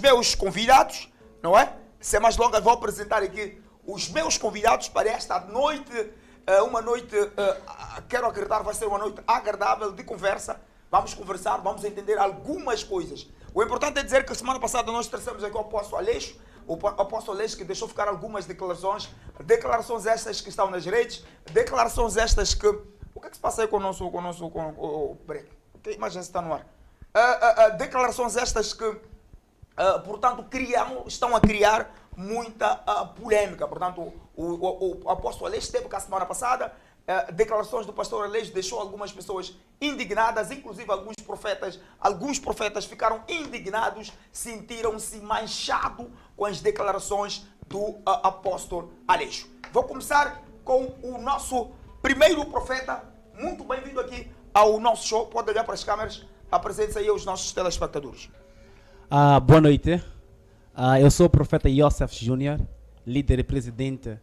meus convidados, não é? Sem mais longas, vou apresentar aqui os meus convidados para esta noite. Uma noite, quero acreditar, vai ser uma noite agradável de conversa. Vamos conversar, vamos entender algumas coisas. O importante é dizer que semana passada nós trouxemos aqui o apóstolo Aleixo, que deixou ficar algumas declarações estas que estão nas redes, declarações estas que... O que é que se passa aí com o break? Que imagem está no ar? Declarações estas que, portanto, estão a criar muita polêmica. Portanto, o apóstolo Aleixo esteve cá semana passada, declarações do pastor Aleixo deixou algumas pessoas indignadas, inclusive alguns profetas ficaram indignados, sentiram-se manchados com as declarações do apóstolo Aleixo. Vou começar com o nosso primeiro profeta. Muito bem-vindo aqui ao nosso show. Pode olhar para as câmeras, apresente-se aí aos nossos telespectadores. Boa noite. Eu sou o profeta Yosef Júnior, líder e presidente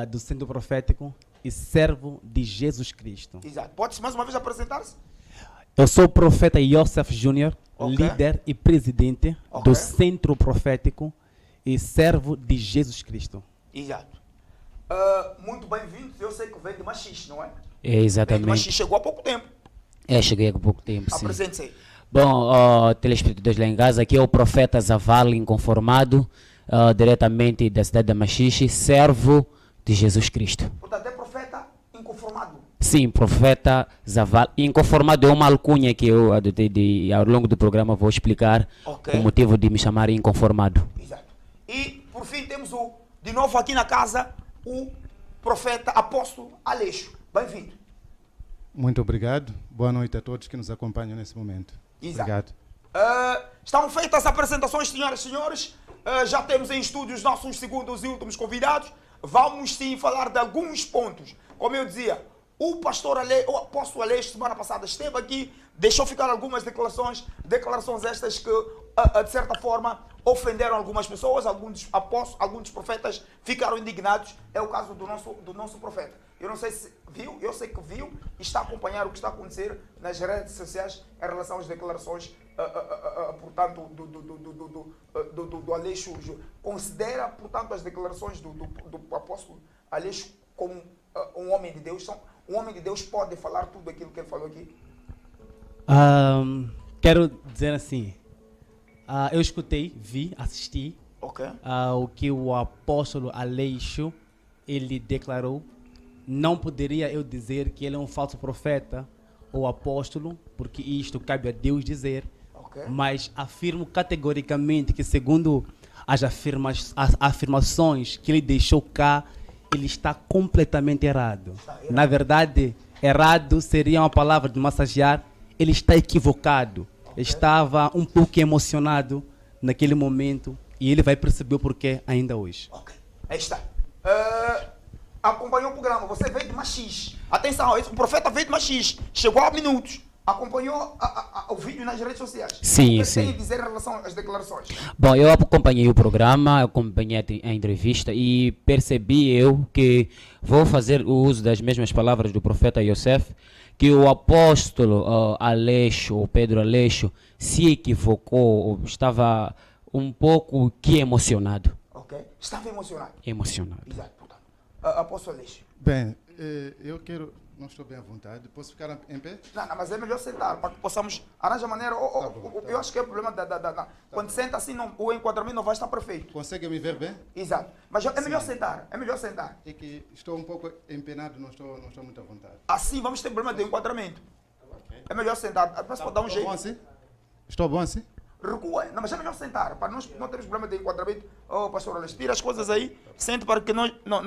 do Centro Profético e servo de Jesus Cristo. Exato. Pode-se mais uma vez apresentar-se? Eu sou o profeta Yosef Júnior, líder e presidente do Centro Profético e servo de Jesus Cristo. Exato. Muito bem-vindo. Eu sei que vem de Machixe, não é? É, exatamente. Vem de Machixe, chegou há pouco tempo. Cheguei há pouco tempo, sim. Apresente-se aí. Bom, telespectadores lá em casa, aqui é o profeta Zaval Inconformado, diretamente da cidade de Machixe, servo de Jesus Cristo. Portanto, é profeta inconformado. Sim, profeta Zaval Inconformado é uma alcunha que eu adotei ao longo do programa, vou explicar o motivo de me chamar Inconformado. Exato. E, por fim, temos de novo aqui na casa, o profeta apóstolo Aleixo. Bem-vindo. Muito obrigado. Boa noite a todos que nos acompanham nesse momento. Exato. Obrigado. Estão feitas as apresentações, senhoras e senhores. Já temos em estúdio os nossos segundos e últimos convidados. Vamos sim falar de alguns pontos. Como eu dizia, o apóstolo Aleixo, semana passada, esteve aqui, deixou ficar algumas declarações estas que, de certa forma, ofenderam algumas pessoas, alguns apóstolos, alguns profetas ficaram indignados. É o caso do nosso profeta. Eu não sei se viu, eu sei que viu e está a acompanhar o que está a acontecer nas redes sociais em relação às declarações, portanto, do Aleixo. Considera, portanto, as declarações do apóstolo Aleixo como um homem de Deus? Um homem de Deus pode falar tudo aquilo que ele falou aqui? Quero dizer assim, eu escutei, vi, assisti o que o apóstolo Aleixo ele declarou. Não poderia eu dizer que ele é um falso profeta ou apóstolo, porque isto cabe a Deus dizer, mas afirmo categoricamente que, segundo as afirmações que ele deixou cá, ele está completamente errado. Na verdade, errado seria uma palavra de massagear. Ele está equivocado. Estava um pouco emocionado naquele momento e ele vai perceber o porquê ainda hoje. Aí está. Acompanhou o programa, você veio de Machixe. Atenção, o profeta veio de Machixe, chegou há minutos, acompanhou o vídeo nas redes sociais. Sim, o que sim. tem a dizer em relação às declarações? Bom, eu acompanhei o programa, acompanhei a entrevista e percebi que vou fazer o uso das mesmas palavras do profeta Yosef, que o apóstolo Aleixo, ou Pedro Aleixo, se equivocou, estava um pouco emocionado. Estava emocionado? Emocionado. Exato. Apóstolo Aleixo. Bem, eu quero... Não estou bem à vontade. Posso ficar em pé? Não, mas é melhor sentar, para que possamos arranjar maneira. Eu acho que é o problema quando senta assim, o enquadramento não vai estar perfeito. Consegue me ver bem? Exato. Mas é melhor sentar, é melhor sentar. É que estou um pouco empenado, não estou muito à vontade. Assim vamos ter problema de enquadramento. É melhor sentar, mas pode dar um jeito. Bom assim? Estou bom assim? Recua. Não, mas é melhor sentar, para nós não termos problema de enquadramento. Pastor Aleixo, tira as coisas aí, sente para que nós... Não.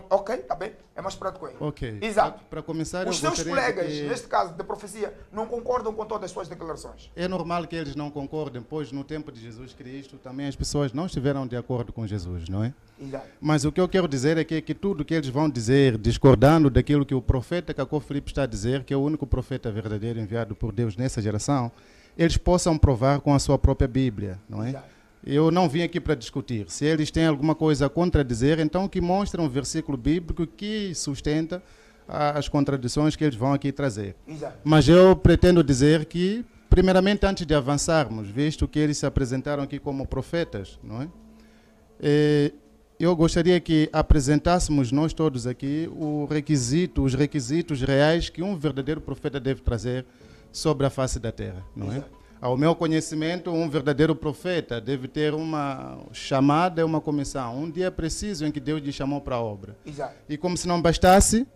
Ok, tá bem. É mais prático aí. Ok. Exato. Para começar, os seus colegas, neste caso de profecia, não concordam com todas as suas declarações? É normal que eles não concordem, pois no tempo de Jesus Cristo também as pessoas não estiveram de acordo com Jesus, não é? Exato. Mas o que eu quero dizer é que tudo que eles vão dizer, discordando daquilo que o profeta Cacó Filipe está a dizer, que é o único profeta verdadeiro enviado por Deus nessa geração, eles possam provar com a sua própria Bíblia, não é? Exato. Eu não vim aqui para discutir. Se eles têm alguma coisa a contradizer, então que mostrem um versículo bíblico que sustenta as contradições que eles vão aqui trazer. Exato. Mas eu pretendo dizer que primeiramente, antes de avançarmos, visto que eles se apresentaram aqui como profetas, não é? Eu gostaria que apresentássemos nós todos aqui os requisitos reais que um verdadeiro profeta deve trazer sobre a face da terra, não é? Ao meu conhecimento, um verdadeiro profeta deve ter uma chamada e uma comissão, um dia preciso em que Deus lhe chamou para a obra. Exato. E como se não bastasse,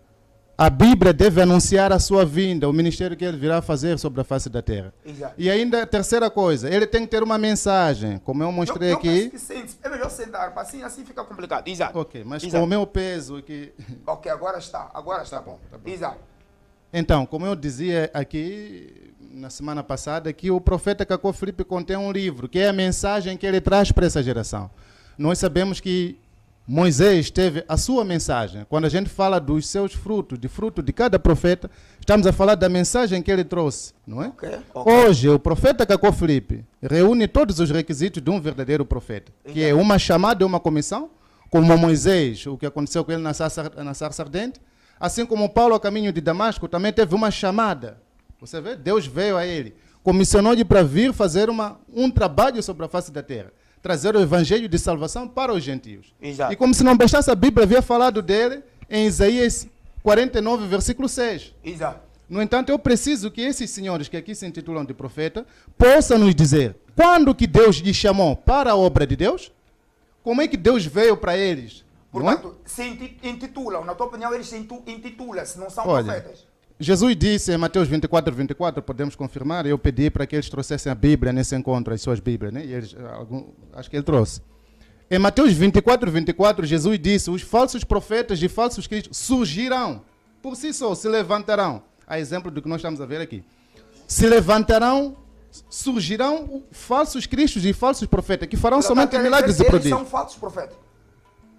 a Bíblia deve anunciar a sua vinda, o ministério que ele virá fazer sobre a face da terra. Exato. E ainda, a terceira coisa, ele tem que ter uma mensagem, como eu mostrei aqui. É melhor sentar, assim fica complicado. Exato. Ok, mas Exato. com o meu peso aqui... Ok, agora está bom. Tá bom. Exato. Então, como eu dizia aqui na semana passada, que o profeta Cacó Filipe contém um livro, que é a mensagem que ele traz para essa geração. Nós sabemos que Moisés teve a sua mensagem. Quando a gente fala dos seus frutos, de fruto de cada profeta, estamos a falar da mensagem que ele trouxe, não é? Okay. Hoje, o profeta Cacó Filipe reúne todos os requisitos de um verdadeiro profeta, que é uma chamada e uma comissão, como Moisés, o que aconteceu com ele na sarça ardente, assim como Paulo, a caminho de Damasco, também teve uma chamada. Você vê? Deus veio a ele, comissionou-lhe para vir fazer um trabalho sobre a face da terra, trazer o evangelho de salvação para os gentios. Exato. E como se não bastasse, a Bíblia havia falado dele em Isaías 49, versículo 6. Exato. No entanto, eu preciso que esses senhores que aqui se intitulam de profeta possam nos dizer quando que Deus lhes chamou para a obra de Deus, como é que Deus veio para eles. Portanto, se intitulam, na tua opinião, eles se intitulam, se não são profetas. Jesus disse em Mateus 24, 24, podemos confirmar, eu pedi para que eles trouxessem a Bíblia nesse encontro, as suas Bíblias, né? E eles, acho que ele trouxe. Em Mateus 24, 24, Jesus disse, os falsos profetas e falsos cristos surgirão, por si só, se levantarão. A exemplo do que nós estamos a ver aqui. Se levantarão, surgirão falsos cristos e falsos profetas, que farão somente milagres e prodígios. Eles são falsos profetas.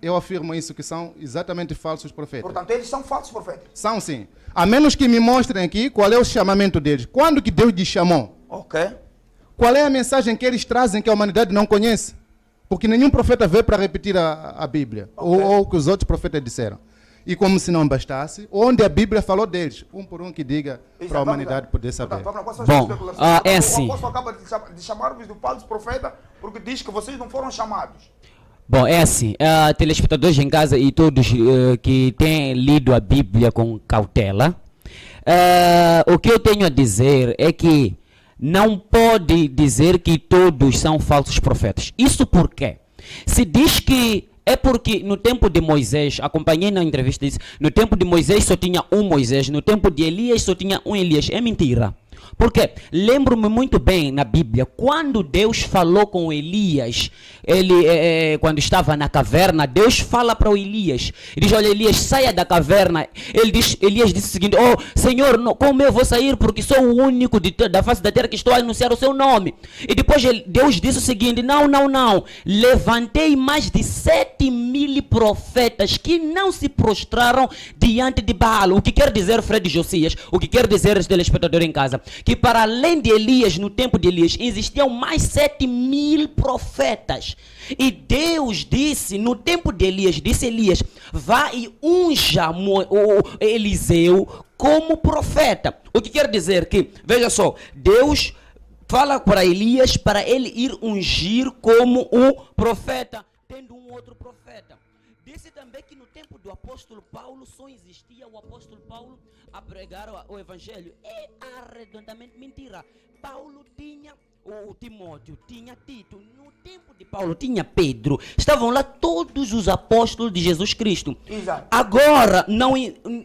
Eu afirmo isso, que são exatamente falsos profetas. Portanto, eles são falsos profetas. São sim. A menos que me mostrem aqui qual é o chamamento deles. Quando que Deus lhes chamou? Ok. Qual é a mensagem que eles trazem que a humanidade não conhece? Porque nenhum profeta veio para repetir a Bíblia. Okay. Ou o que os outros profetas disseram. E como se não bastasse, onde a Bíblia falou deles, um por um que diga para a humanidade poder saber. Bom, é assim. O apóstolo acaba de chamar-vos de falso profeta porque diz que vocês não foram chamados. Bom, é assim, telespectadores em casa e todos que têm lido a Bíblia com cautela, o que eu tenho a dizer é que não pode dizer que todos são falsos profetas. Isso por quê? Se diz que é porque no tempo de Moisés, acompanhei na entrevista, disse, no tempo de Moisés só tinha um Moisés, no tempo de Elias só tinha um Elias. É mentira. Porque lembro-me muito bem na Bíblia, quando Deus falou com Elias, quando estava na caverna, Deus fala para o Elias, ele diz, olha Elias, saia da caverna. Elias disse o seguinte, oh Senhor, como eu vou sair porque sou o único da face da terra que estou a anunciar o seu nome. E depois Deus disse o seguinte, não, levantei mais de 7.000 profetas que não se prostraram diante de Baal. O que quer dizer, Fred Josias, o que quer dizer os telespectadores em casa, que para além de Elias, no tempo de Elias, existiam mais 7.000 profetas. E Deus disse, no tempo de Elias, disse Elias, vá e unja Eliseu como profeta. O que quer dizer que, veja só, Deus fala para Elias para ele ir ungir como um profeta, tendo um outro profeta. Disse também que no tempo do apóstolo Paulo só existia o apóstolo Paulo a pregar o evangelho. É arredondamente mentira. Paulo tinha o Timóteo, tinha Tito. No tempo de Paulo tinha Pedro. Estavam lá todos os apóstolos de Jesus Cristo. Exato. Agora, não,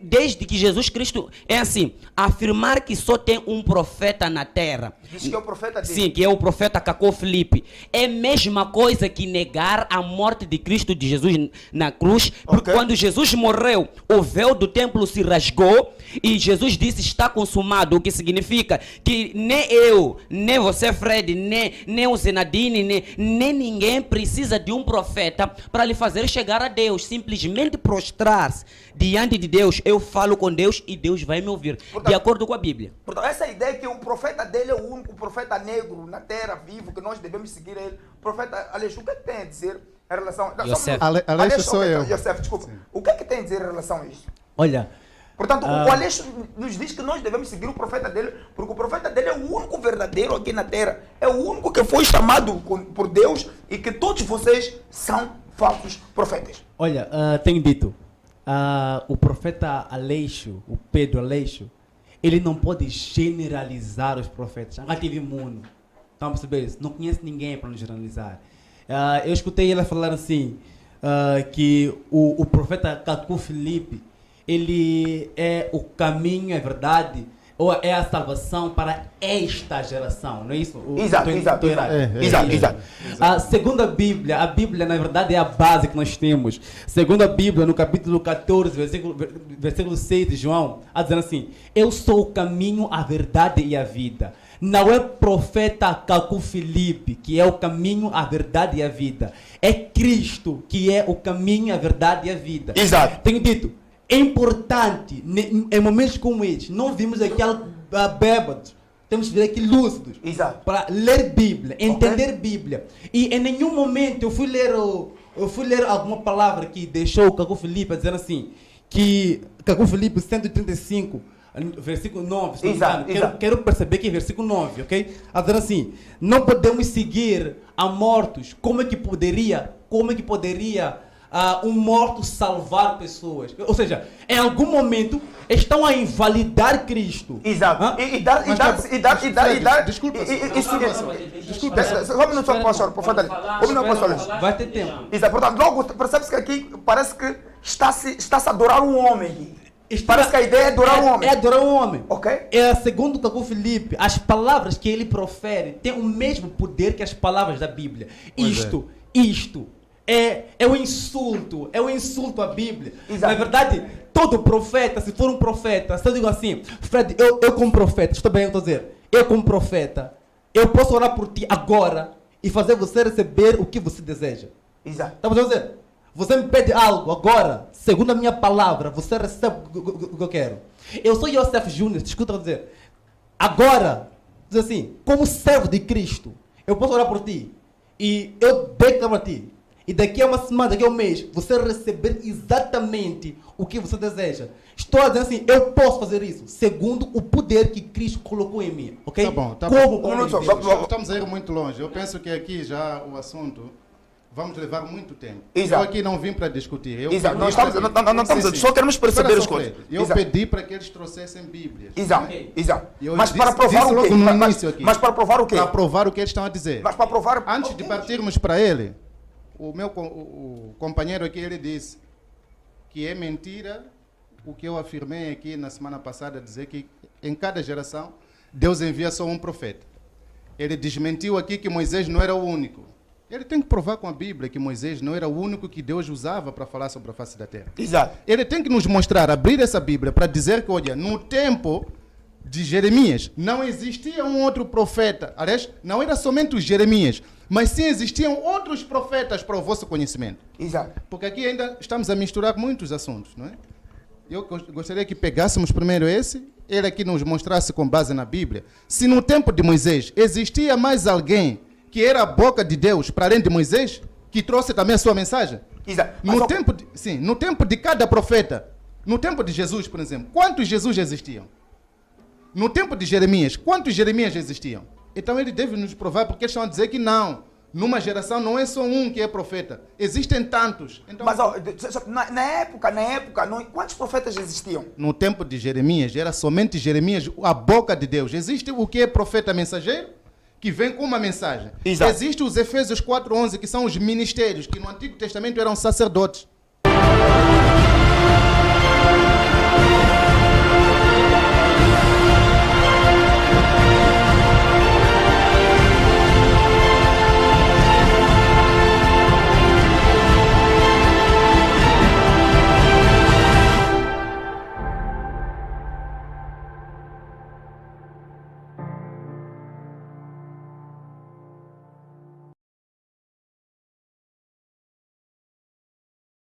desde que Jesus Cristo é assim, afirmar que só tem um profeta na terra. Diz que é o profeta dele. Sim, que é o profeta Cacó Filipe. É a mesma coisa que negar a morte de Cristo, de Jesus na cruz. Porque quando Jesus morreu, o véu do templo se rasgou e Jesus disse, está consumado. O que significa que nem eu, nem você, Fred, nem o Zenadine, nem ninguém precisa de um profeta para lhe fazer chegar a Deus. Simplesmente prostrar-se diante de Deus. Eu falo com Deus e Deus vai me ouvir. Portanto, de acordo com a Bíblia. Portanto, essa ideia que o profeta dele é o único profeta negro na terra vivo, que nós devemos seguir ele. O profeta Aleixo, o que é que tem a dizer em relação... Yosef. Aleixo sou eu. Yosef, desculpa. Sim. O que é que tem a dizer em relação a isso? Olha, Portanto, o Aleixo nos diz que nós devemos seguir o profeta dele, porque o profeta dele é o único verdadeiro aqui na terra. É o único que foi chamado por Deus e que todos vocês são falsos profetas. Olha, tenho dito, o profeta Aleixo, o Pedro Aleixo, ele não pode generalizar os profetas. Agora tive mundo. Estão a perceber isso? Não conhece ninguém para nos generalizar. Eu escutei ele falar assim, que o profeta Cacu Filipe, ele é o caminho, é verdade, ou é a salvação para esta geração, não é isso? Exato. Segundo a Bíblia na verdade é a base que nós temos. Segundo a Bíblia, no capítulo 14, versículo 6 de João, dizendo assim: eu sou o caminho, a verdade e a vida. Não é profeta Cacu Filipe que é o caminho, a verdade e a vida. É Cristo que é o caminho, a verdade e a vida. Exato. Tenho dito, é importante, em momentos como estes, não vimos aquele bêbados, temos que vir aqui lúcidos. Exato. Para ler Bíblia, entender Bíblia. E em nenhum momento eu fui ler alguma palavra que deixou o Cacu Filipe dizendo assim, que Cacu Filipe 135, versículo 9, exato. Quero perceber que é versículo 9, ok? Dizendo assim, não podemos seguir a mortos, como é que poderia um morto salvar pessoas? Ou seja, em algum momento estão a invalidar Cristo. Exato. Desculpa. Desculpa. Vamos no pastor, por favor. Vamos no pastor. Vai ter tempo. Exato. Portanto, logo percebe-se que aqui parece que está-se a adorar um homem. Parece que a ideia é adorar um homem. É adorar um homem. Ok. Segundo o Cacu Filipe, as palavras que ele profere têm o mesmo poder que as palavras da Bíblia. Isto é um insulto à Bíblia. Exato. Na verdade, todo profeta, se for um profeta, se eu digo assim, Fred, eu como profeta, estou bem, eu estou a dizer, eu como profeta, eu posso orar por ti agora e fazer você receber o que você deseja. Exato. Está a dizer? Você me pede algo agora, segundo a minha palavra, você recebe o que eu quero. Eu sou Yosef Júnior, escuta eu dizer, agora, diz assim, como servo de Cristo, eu posso orar por ti e eu declaro a ti. E daqui a uma semana, daqui a um mês, você receber exatamente o que você deseja. Estou a dizer assim, eu posso fazer isso, segundo o poder que Cristo colocou em mim. Ok? Tá bom. Estamos a ir muito longe. Eu penso que aqui já o assunto vamos levar muito tempo. Exato. Eu aqui não vim para discutir. Exato. Não estamos, só queremos perceber as coisas. Eu pedi para que eles trouxessem Bíblias. Exato. Né? Exato. Mas para provar o quê? Mas para provar o quê? Para provar o que eles estão a dizer. Mas para provar... Antes de partirmos para ele, o companheiro aqui, ele disse que é mentira o que eu afirmei aqui na semana passada, dizer que em cada geração Deus envia só um profeta. Ele desmentiu aqui que Moisés não era o único. Ele tem que provar com a Bíblia que Moisés não era o único que Deus usava para falar sobre a face da terra. Exato. Ele tem que nos mostrar, abrir essa Bíblia para dizer que, olha, no tempo de Jeremias não existia um outro profeta. Aliás, não era somente os Jeremias, mas sim existiam outros profetas para o vosso conhecimento. Exato. Porque aqui ainda estamos a misturar muitos assuntos, não é? Eu gostaria que pegássemos primeiro esse, ele aqui nos mostrasse com base na Bíblia, se no tempo de Moisés existia mais alguém que era a boca de Deus para além de Moisés, que trouxe também a sua mensagem. Exato. No tempo de cada profeta, no tempo de Jesus, por exemplo, quantos Jesus existiam? No tempo de Jeremias, quantos Jeremias existiam? Então ele deve nos provar, porque eles estão a dizer que não. Numa geração não é só um que é profeta. Existem tantos. Então, mas na época, quantos profetas existiam? No tempo de Jeremias, era somente Jeremias, a boca de Deus. Existe o que é profeta mensageiro, que vem com uma mensagem. Exato. Existe os Efésios 4:11, que são os ministérios, que no Antigo Testamento eram sacerdotes.